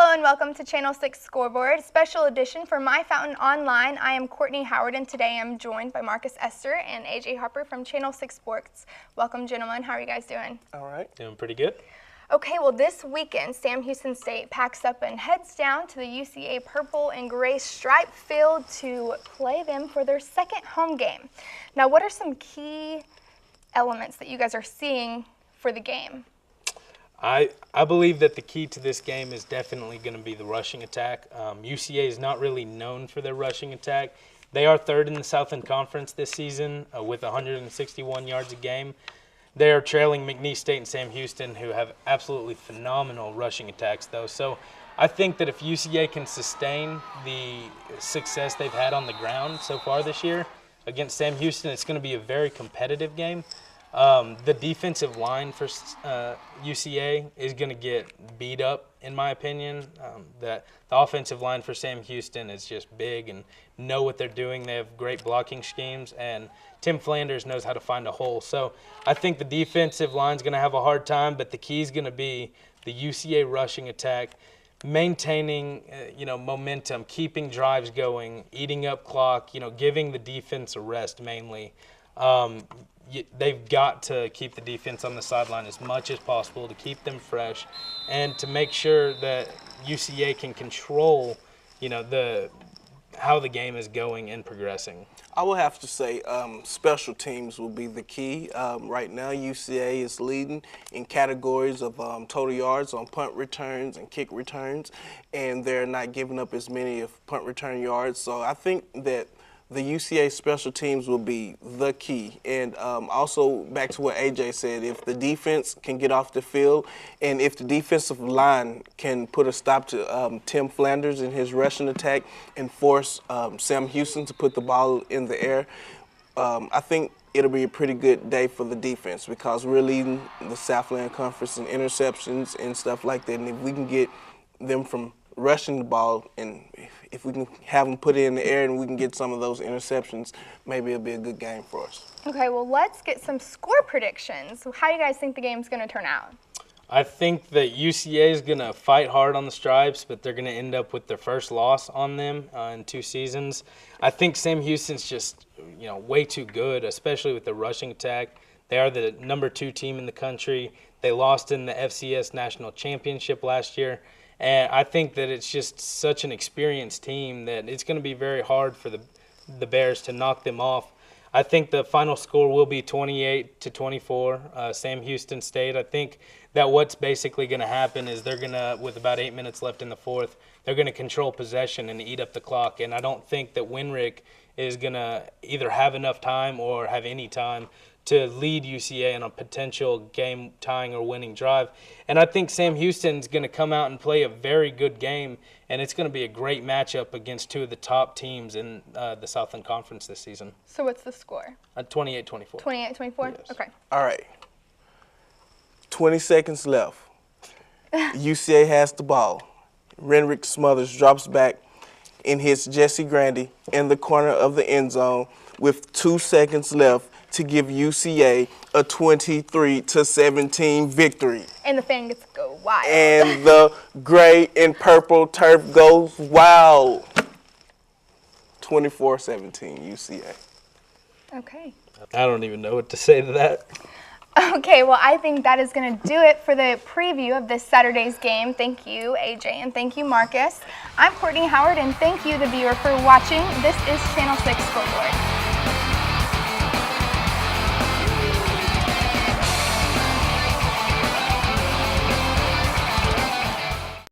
Hello and welcome to Channel 6 Scoreboard, special edition for My Fountain Online. I am Courtney Howard and today I'm joined by Marcus Ester and AJ Harper from Channel 6 Sports. Welcome, gentlemen. How are you guys doing? All right. Doing pretty good. Okay, well this weekend, Sam Houston State packs up and heads down to the UCA purple and gray stripe field to play them for their second home game. Now, what are some key elements that you guys are seeing for the game? I believe that the key to this game is definitely going to be the rushing attack. UCA is not really known for their rushing attack. They are third in the Southland Conference this season with 161 yards a game. They are trailing McNeese State and Sam Houston, who have absolutely phenomenal rushing attacks, though. So I think that if UCA can sustain the success they've had on the ground so far this year against Sam Houston, it's going to be a very competitive game. The defensive line for UCA is going to get beat up, in my opinion. The offensive line for Sam Houston is just big and know what they're doing. They have great blocking schemes, and Tim Flanders knows how to find a hole. So I think the defensive line is going to have a hard time, but the key is going to be the UCA rushing attack, maintaining momentum, keeping drives going, eating up clock, giving the defense a rest mainly. They've got to keep the defense on the sideline as much as possible to keep them fresh and to make sure that UCA can control, how the game is going and progressing. I will have to say special teams will be the key. Right now, UCA is leading in categories of total yards on punt returns and kick returns, and they're not giving up as many of punt return yards. So I think that the UCA special teams will be the key. And also, back to what AJ said, if the defense can get off the field and if the defensive line can put a stop to Tim Flanders in his rushing attack and force Sam Houston to put the ball in the air, I think it'll be a pretty good day for the defense because we're leading the Southland Conference in interceptions and stuff like that. And if we can get them from rushing the ball, and if we can have them put it in the air and we can get some of those interceptions, maybe it'll be a good game for us. Okay, well let's get some score predictions. How do you guys think the game's going to turn out? I think that UCA is going to fight hard on the Stripes, but they're going to end up with their first loss on them in 2 seasons. I think Sam Houston's just way too good, especially with the rushing attack. They are the number 2 team in the country. They lost in the FCS National Championship last year. And I think that it's just such an experienced team that it's going to be very hard for the Bears to knock them off. I think the final score will be 28-24, Sam Houston State. I think that what's basically going to happen is they're going to, with about 8 minutes left in the fourth, they're going to control possession and eat up the clock. And I don't think that Winrick is going to either have enough time or have any time to lead UCA in a potential game-tying or winning drive. And I think Sam Houston's going to come out and play a very good game, and it's going to be a great matchup against 2 of the top teams in the Southland Conference this season. So what's the score? 28-24. 28-24? Yes. Okay. All right. 20 seconds left. UCA has the ball. Renrick Smothers drops back and hits Jesse Grandy in the corner of the end zone with 2 seconds left to give UCA a 23-17 victory. And the fan gets to go wild. And the gray and purple turf goes wild. 24-17 UCA. Okay. I don't even know what to say to that. Okay, well, I think that is going to do it for the preview of this Saturday's game. Thank you, AJ, and thank you, Marcus. I'm Courtney Howard, and thank you, the viewer, for watching. This is Channel 6 Scoreboard.